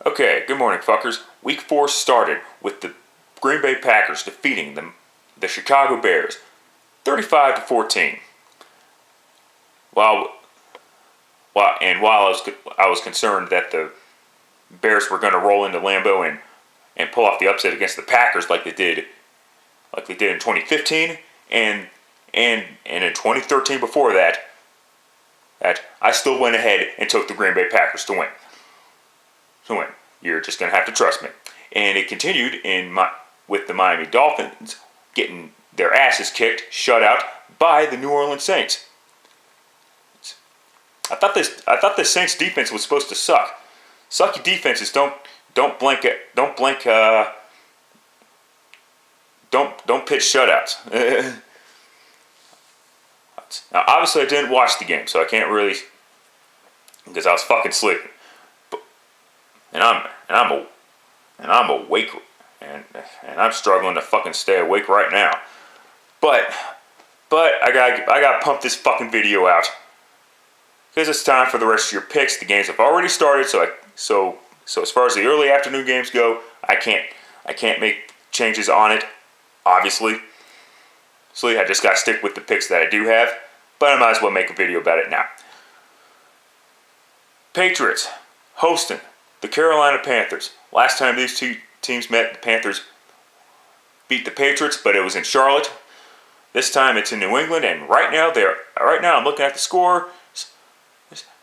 Okay, good morning, fuckers. Week 4 started with the Green Bay Packers defeating the Chicago Bears 35-14. While I was concerned that the Bears were going to roll into Lambeau and pull off the upset against the Packers like they did in 2015 and in 2013 before that I still went ahead and took the Green Bay Packers to win. You're just going to have to trust me. And it continued with the Miami Dolphins getting their asses kicked, shut out by the New Orleans Saints. I thought the Saints defense was supposed to suck. Sucky defenses don't pitch shutouts. Now, obviously, I didn't watch the game, so I can't really, because I was fucking sleeping. And I'm awake, and I'm struggling to fucking stay awake right now. But I gotta pump this fucking video out because it's time for the rest of your picks. The games have already started, so as far as the early afternoon games go, I can't make changes on it, obviously. So I just gotta stick with the picks that I do have. But I might as well make a video about it now. Patriots hosting the Carolina Panthers. Last time these two teams met, the Panthers beat the Patriots, but it was in Charlotte. This time it's in New England, and right now I'm looking at the score.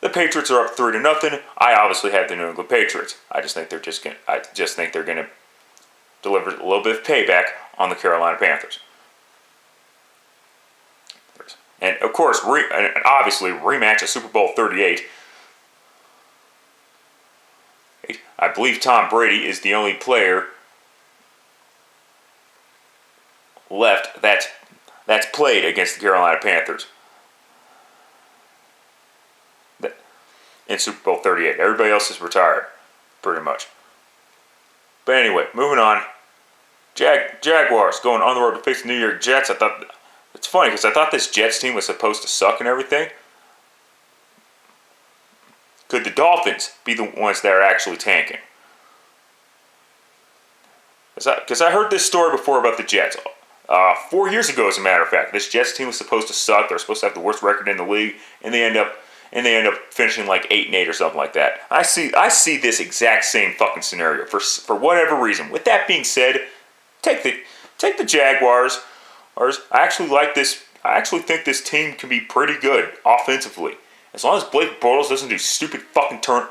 The Patriots are up 3-0. I obviously have the New England Patriots. I just think they're gonna deliver a little bit of payback on the Carolina Panthers. And of course, obviously rematch of Super Bowl 38. I believe Tom Brady is the only player left that's played against the Carolina Panthers in Super Bowl 38. Everybody else is retired, pretty much. But anyway, moving on. Jaguars going on the road to face the New York Jets. It's funny because I thought this Jets team was supposed to suck and everything. Could the Dolphins be the ones that are actually tanking? Because I heard this story before about the Jets. 4 years ago, as a matter of fact, this Jets team was supposed to suck. They're supposed to have the worst record in the league, and they end up finishing like 8-8 or something like that. I see this exact same fucking scenario for whatever reason. With that being said, take the Jaguars. I actually like this. I actually think this team can be pretty good offensively. As long as Blake Bortles doesn't do a stupid fucking turnover,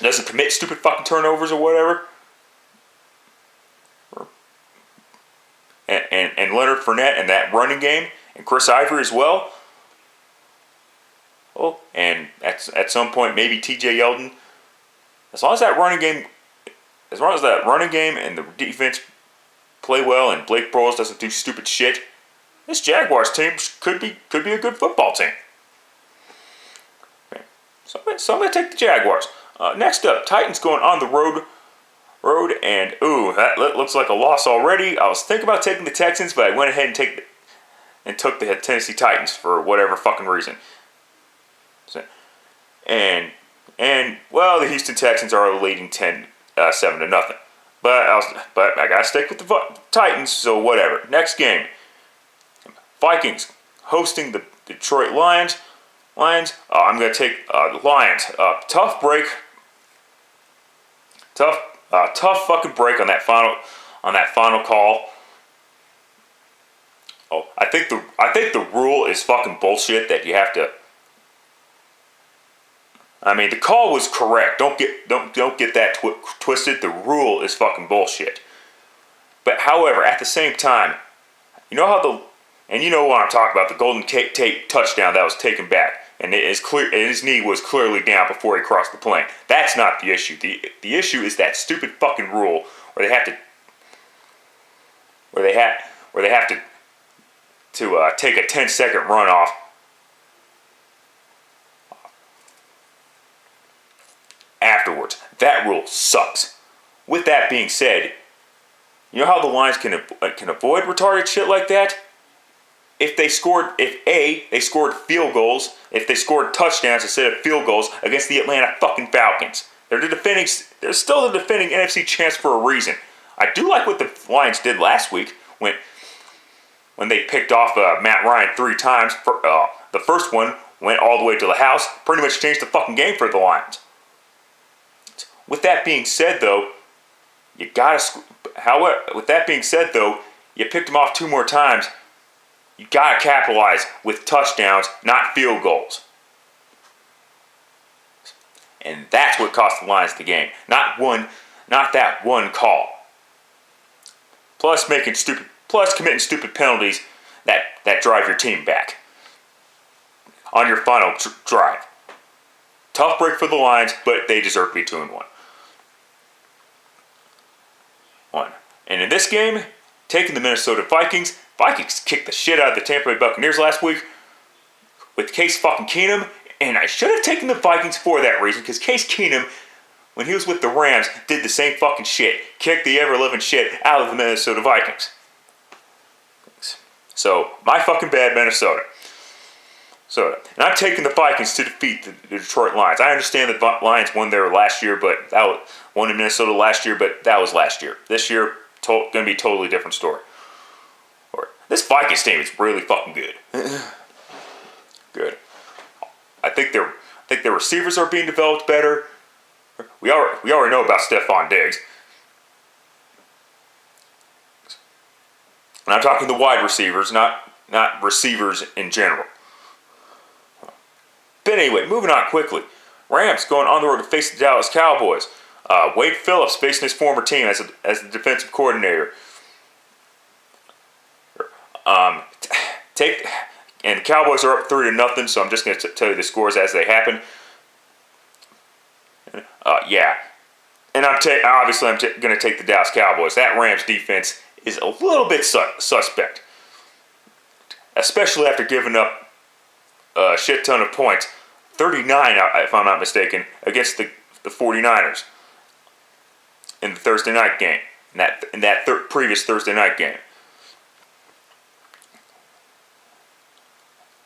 doesn't commit stupid fucking turnovers or whatever, and Leonard Fournette and that running game, and Chris Ivory as well. Oh, and at some point maybe T.J. Yeldon. As long as that running game and the defense play well, and Blake Bortles doesn't do stupid shit, this Jaguars team could be a good football team. Okay. So I'm going to take the Jaguars. Next up, Titans going on the road, and that looks like a loss already. I was thinking about taking the Texans, but I went ahead and took the Tennessee Titans for whatever fucking reason. And the Houston Texans are leading 7-0. But I gotta stick with the Titans, so whatever. Next game, Vikings hosting the Detroit Lions. I'm gonna take the Lions. Tough fucking break on that final call. Oh, I think the rule is fucking bullshit that you have to. I mean, the call was correct. Don't get that twisted. The rule is fucking bullshit. But however, at the same time, you know what I'm talking about, the Golden Tate touchdown that was taken back, and his knee was clearly down before he crossed the plane. That's not the issue. The issue is that stupid fucking rule where they have to take a 10-second runoff. Afterwards, that rule sucks. With that being said, you know how the Lions can avoid retarded shit like that? if they scored field goals, if they scored touchdowns instead of field goals against the Atlanta fucking Falcons. They're still the defending NFC champs for a reason. I do like what the Lions did last week when they picked off Matt Ryan 3 times. The first one went all the way to the house, pretty much changed the fucking game for the Lions. With that being said, though, you picked them off 2 more times. You gotta capitalize with touchdowns, not field goals. And that's what cost the Lions the game. Not that one call. Plus committing stupid penalties that drive your team back on your final drive. Tough break for the Lions, but they deserve to be 2-1. And in this game, taking the Minnesota Vikings kicked the shit out of the Tampa Bay Buccaneers last week with Case fucking Keenum. And I should have taken the Vikings for that reason, because Case Keenum, when he was with the Rams, did the same fucking shit. Kicked the ever-living shit out of the Minnesota Vikings. So, my fucking bad, Minnesota. And I'm taking the Vikings to defeat the Detroit Lions. I understand the Lions won there last year, won in Minnesota last year, but that was last year. This year, going to be a totally different story. This Vikings team is really fucking good. Good. I think their receivers are being developed better. We already know about Stephon Diggs. And I'm talking the wide receivers, not receivers in general. But anyway, moving on quickly. Rams going on the road to face the Dallas Cowboys. Wade Phillips facing his former team as the defensive coordinator. And the Cowboys are up 3-0, so I'm just going to tell you the scores as they happen. And obviously I'm going to take the Dallas Cowboys. That Rams defense is a little bit suspect, especially after giving up a shit ton of points, 39 if I'm not mistaken, against the 49ers in the Thursday night game, in that previous Thursday night game.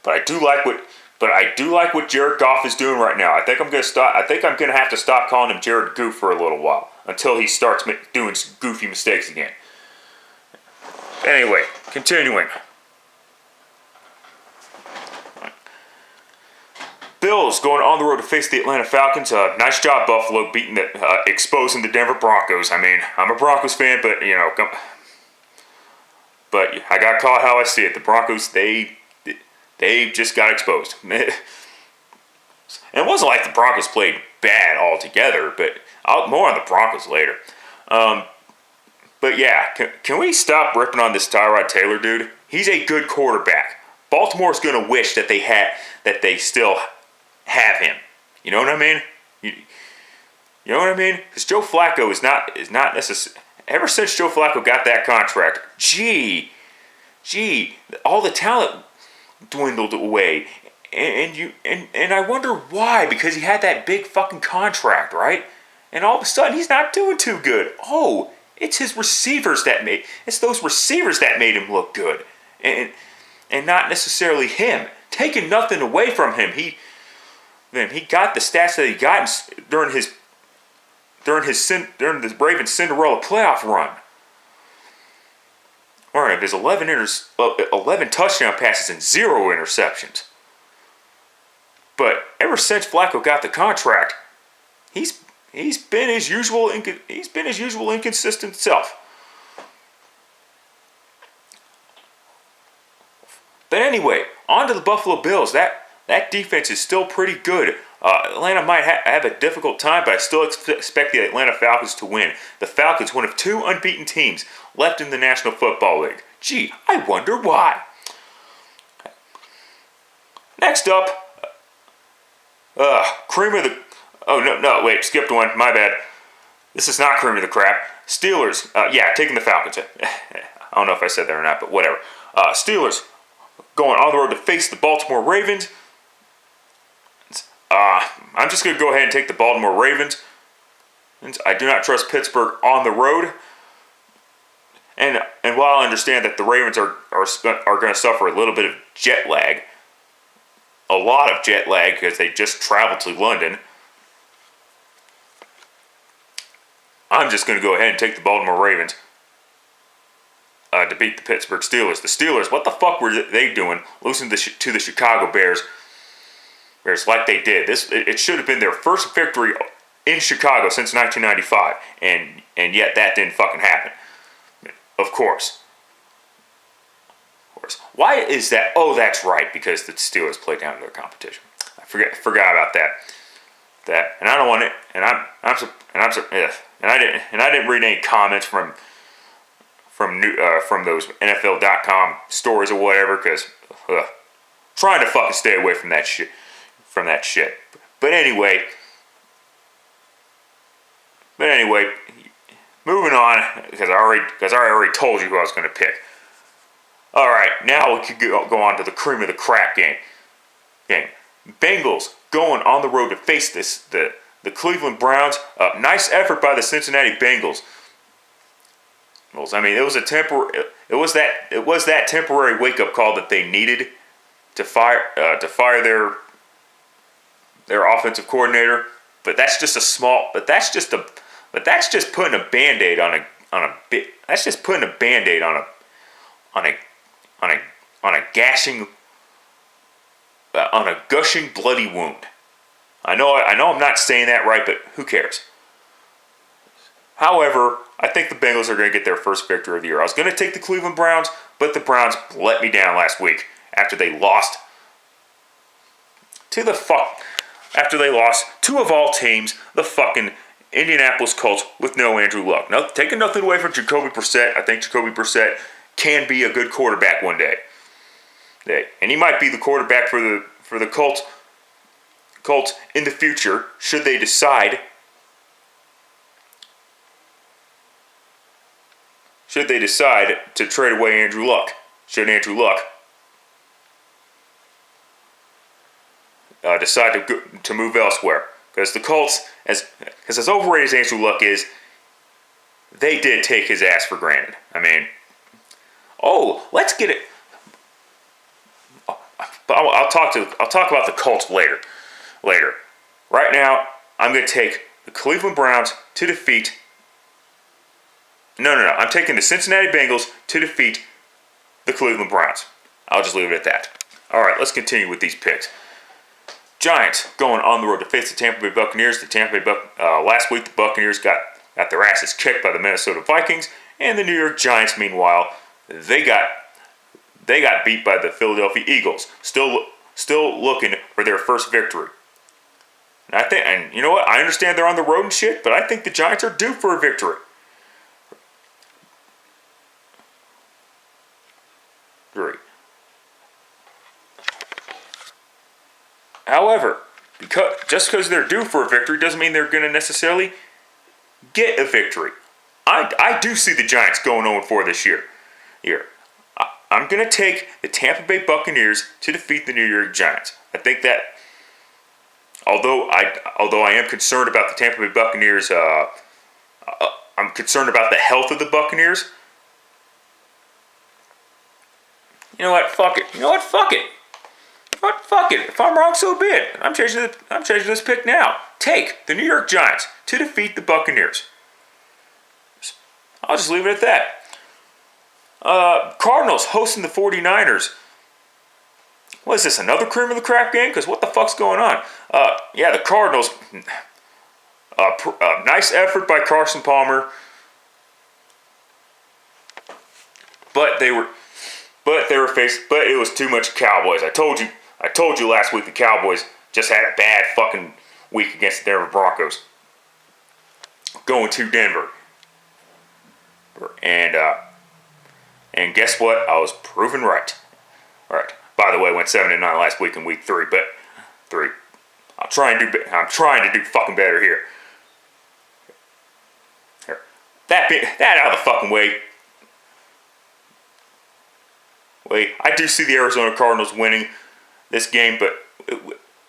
But I do like what Jared Goff is doing right now. I think I'm gonna have to stop calling him Jared Goof for a little while until he starts doing goofy mistakes again. Anyway, continuing. Bills going on the road to face the Atlanta Falcons. Nice job, Buffalo, exposing the Denver Broncos. I mean, I'm a Broncos fan, but I got caught how I see it. The Broncos, they just got exposed. And it wasn't like the Broncos played bad altogether, but more on the Broncos later. But yeah, can we stop ripping on this Tyrod Taylor dude? He's a good quarterback. Baltimore's going to wish that they still have him. You know what I mean? You know what I mean? Because Joe Flacco is not necessary. Ever since Joe Flacco got that contract, gee, all the talent dwindled away, and I wonder why. Because he had that big fucking contract, right? And all of a sudden he's not doing too good. Oh, it's those receivers that made him look good, and not necessarily him. Taking nothing away from him, he got the stats that he got during the Ravens Cinderella playoff run. All right, there's 11 touchdown passes and 0 interceptions. But ever since Flacco got the contract, he's been his usual inconsistent self. But anyway, on to the Buffalo Bills. That defense is still pretty good. Atlanta might have a difficult time, but I still expect the Atlanta Falcons to win. The Falcons, one of 2 unbeaten teams left in the National Football League. Gee, I wonder why. Next up, cream of the... Oh, no, wait, skipped one. My bad. This is not cream of the crap. Steelers, taking the Falcons. I don't know if I said that or not, but whatever. Steelers going on the road to face the Baltimore Ravens. I'm just going to go ahead and take the Baltimore Ravens. I do not trust Pittsburgh on the road. And while I understand that the Ravens are going to suffer a little bit of jet lag, a lot of jet lag because they just traveled to London, I'm just going to go ahead and take the Baltimore Ravens to beat the Pittsburgh Steelers. The Steelers, what the fuck were they doing losing to the Chicago Bears like they did? It should have been their first victory in Chicago since 1995, and yet that didn't fucking happen. Of course. Why is that? Oh, that's right, because the Steelers played down to their competition. I forgot about that. And I don't want it. And I didn't read any comments from those NFL.com stories or whatever, because trying to fucking stay away from that shit. But anyway, moving on, because I already told you who I was going to pick. All right, now we could go on to the cream of the crap game. Bengals going on the road to face the Cleveland Browns. Nice effort by the Cincinnati Bengals. I mean, it was that temporary wake up call that they needed to fire their offensive coordinator. But that's just putting a Band-Aid on a gushing bloody wound. I know I'm not saying that right, but who cares? However, I think the Bengals are going to get their first victory of the year. I was going to take the Cleveland Browns, but the Browns let me down last week after they lost to of all teams, the fucking Indianapolis Colts with no Andrew Luck. Now, taking nothing away from Jacoby Brissett, I think Jacoby Brissett can be a good quarterback one day. And he might be the quarterback for the Colts in the future, should they decide to trade away Andrew Luck. Should Andrew Luck decide to move elsewhere. Because the Colts, as overrated as Andrew Luck is, they did take his ass for granted. I mean, let's get it. I'll talk about the Colts later. Right now, I'm going to take the Cleveland Browns to defeat. No. I'm taking the Cincinnati Bengals to defeat the Cleveland Browns. I'll just leave it at that. All right, let's continue with these picks. Giants going on the road to face the Tampa Bay Buccaneers. Last week, the Buccaneers got their asses kicked by the Minnesota Vikings, and the New York Giants, meanwhile, they got beat by the Philadelphia Eagles. Still looking for their first victory. And you know what? I understand they're on the road and shit, but I think the Giants are due for a victory. However, just because they're due for a victory doesn't mean they're going to necessarily get a victory. I do see the Giants going 0-4 this year. I'm going to take the Tampa Bay Buccaneers to defeat the New York Giants. I think that, although I am concerned about the Tampa Bay Buccaneers, I'm concerned about the health of the Buccaneers. You know what? Fuck it. If I'm wrong, so be it. I'm changing this pick now. Take the New York Giants to defeat the Buccaneers. I'll just leave it at that. Cardinals hosting the 49ers. What is this, another cream of the crap game? Because what the fuck's going on? The Cardinals. Nice effort by Carson Palmer. But it was too much Cowboys. I told you last week the Cowboys just had a bad fucking week against the Denver Broncos. Going to Denver. And guess what? I was proven right. All right. By the way, I went 7-9 last week in week 3, but I'm trying to do fucking better here. That out of the fucking way. I do see the Arizona Cardinals winning this game, but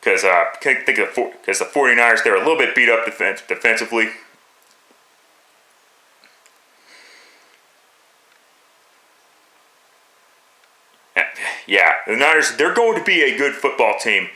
because the 49ers, they're a little bit beat up defensively. the Niners, they're going to be a good football team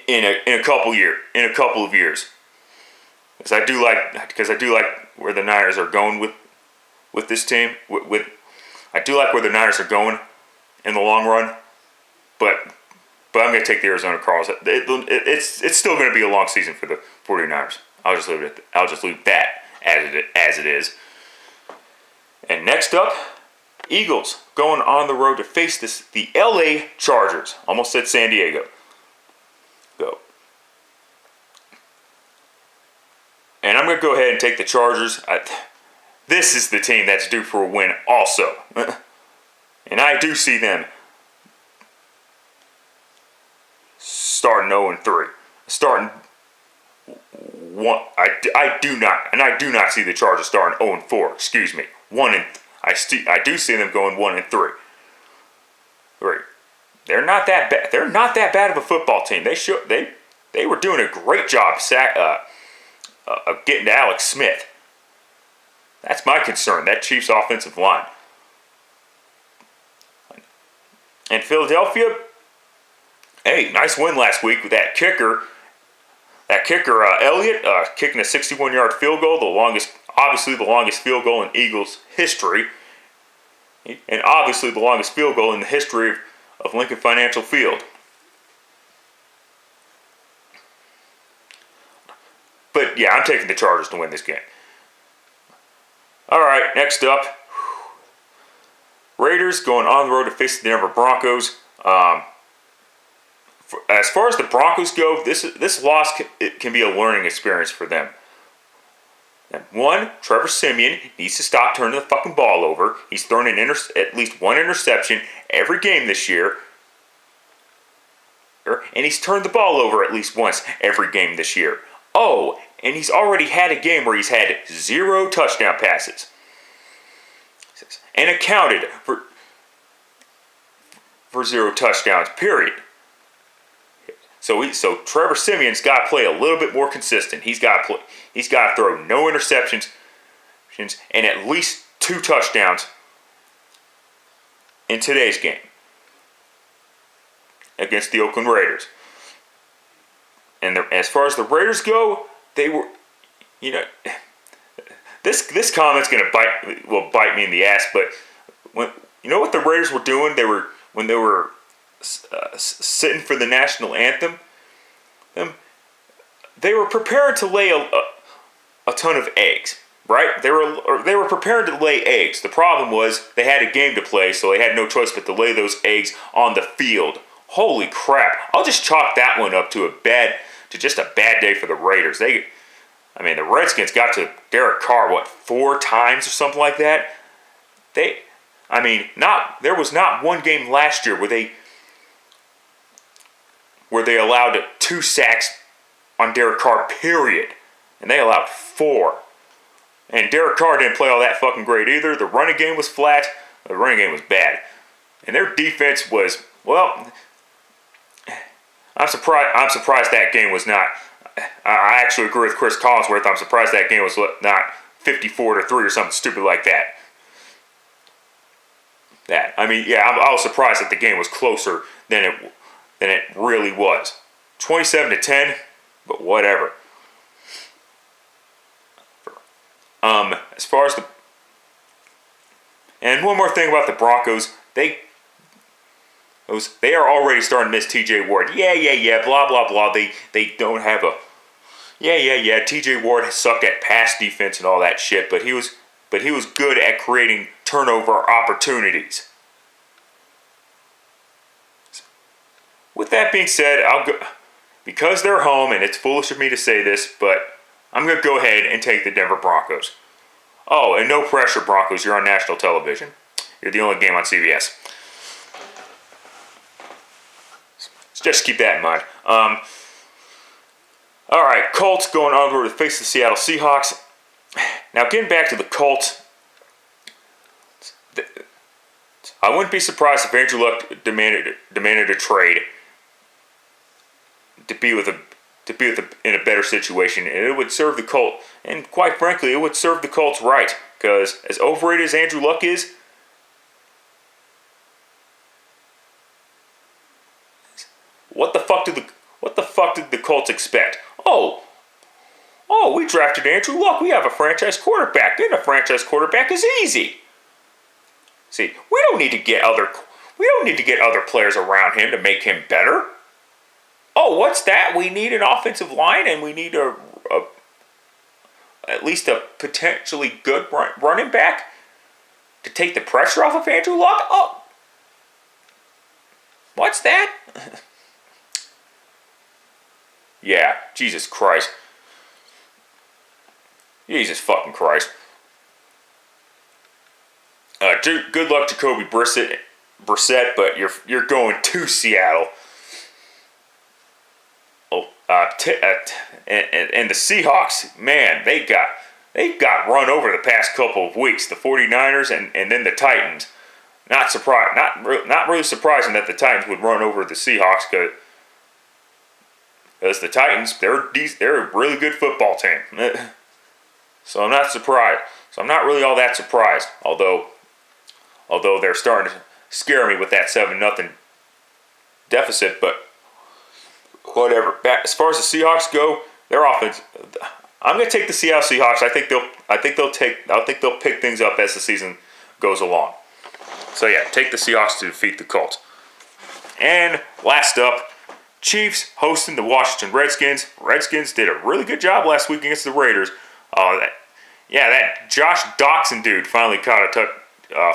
in a couple of years. Because I do like where the Niners are going with this team. I do like where the Niners are going in the long run, but I'm going to take the Arizona Cardinals. It's still going to be a long season for the 49ers. I'll just leave that as it is. And next up, Eagles going on the road to face the LA Chargers. Almost said San Diego. Go. And I'm going to go ahead and take the Chargers. This is the team that's due for a win also. And I do see them starting 0-3. Starting 1. I do not see the Chargers starting 0-4. Excuse me. I do see them going 1-3. Right. They're not that bad. They're not that bad of a football team. They were doing a great job of getting to Alex Smith. That's my concern. That Chiefs offensive line. And Philadelphia, hey, nice win last week with that kicker. Elliott, kicking a 61-yard field goal, obviously the longest field goal in Eagles history, and obviously the longest field goal in the history of Lincoln Financial Field. But yeah, I'm taking the Chargers to win this game. All right, next up, Raiders going on the road to face the Denver Broncos. As far as the Broncos go, this loss can be a learning experience for them. And one, Trevor Siemian needs to stop turning the fucking ball over. He's thrown at least one interception every game this year. And he's turned the ball over at least once every game this year. Oh, and he's already had a game where he's had 0 touchdown passes. And accounted for 0 touchdowns, period. So Trevor Siemian's got to play a little bit more consistent. He's got to throw no interceptions and at least 2 touchdowns in today's game against the Oakland Raiders. And as far as the Raiders go, they were, this comment's will bite me in the ass. But what the Raiders were doing? When they were sitting for the national anthem, they were prepared to lay a ton of eggs, right? They were prepared to lay eggs. The problem was they had a game to play, so they had no choice but to lay those eggs on the field. Holy crap! I'll just chalk that one up to just a bad day for the Raiders. The Redskins got to Derek Carr 4 times or something like that. There was not one game last year where they allowed 2 sacks on Derek Carr, period. And they allowed 4. And Derek Carr didn't play all that fucking great either. The running game was flat. The running game was bad. And their defense was, well, I'm surprised that game was not. I actually agree with Chris Collinsworth. I'm surprised that game was not 54-3 or something stupid like that. I was surprised that the game was closer than it really was. 27-10, but whatever. As far as and one more thing about the Broncos, they are already starting to miss T.J. Ward. Yeah, blah, blah, blah. They don't have a... Yeah. T.J. Ward has sucked at pass defense and all that shit, but he was good at creating turnover opportunities. With that being said, I'll go... Because they're home, and it's foolish of me to say this, but I'm going to go ahead and take the Denver Broncos. Oh, and no pressure, Broncos. You're on national television. You're the only game on CBS. Just keep that in mind. All right, Colts going on to face the Seattle Seahawks. Now, getting back to the Colts, I wouldn't be surprised if Andrew Luck demanded a trade to be in a better situation, and it would serve the Colts. And quite frankly, it would serve the Colts right, Because as overrated as Andrew Luck is, what the fuck did the Colts expect? Oh, we drafted Andrew Luck. We have a franchise quarterback. Getting a franchise quarterback is easy. See, we don't need to get other players around him to make him better. Oh, what's that? We need an offensive line, and we need at least a potentially good running back to take the pressure off of Andrew Luck. Oh, what's that? Yeah, Jesus Christ. Jesus fucking Christ. Good luck, Jacoby Brissett, but you're going to Seattle. Oh, and the Seahawks, man, they got run over the past couple of weeks. The 49ers and then the Titans. Not really surprising that the Titans would run over the Seahawks because the Titans, they're a really good football team. So I'm not surprised. So I'm not really all that surprised. Although they're starting to scare me with that 7-0 deficit, but whatever. As far as the Seahawks go, their offense, I'm going to take the Seattle Seahawks. I think they'll pick things up as the season goes along. So yeah, take the Seahawks to defeat the Colts. And last up, Chiefs hosting the Washington Redskins. Redskins did a really good job last week against the Raiders. That Josh Doxson dude finally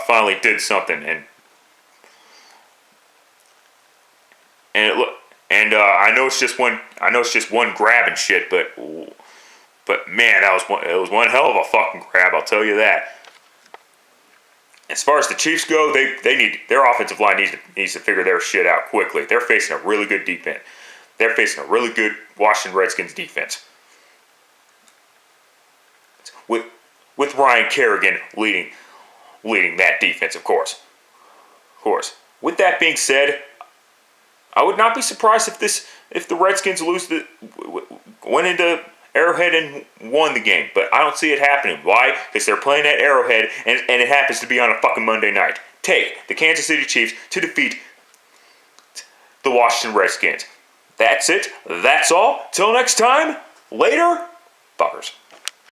finally did something, I know it's just one grab and shit, but man, it was one hell of a fucking grab. I'll tell you that. As far as the Chiefs go, their offensive line needs to figure their shit out quickly. They're facing a really good defense. They're facing a really good Washington Redskins defense. With Ryan Kerrigan leading that defense, of course. With that being said, I would not be surprised if the Redskins went into Arrowhead and won the game, but I don't see it happening. Why? Because they're playing at Arrowhead, and it happens to be on a fucking Monday night. Take the Kansas City Chiefs to defeat the Washington Redskins. That's it. That's all. Till next time. Later, fuckers.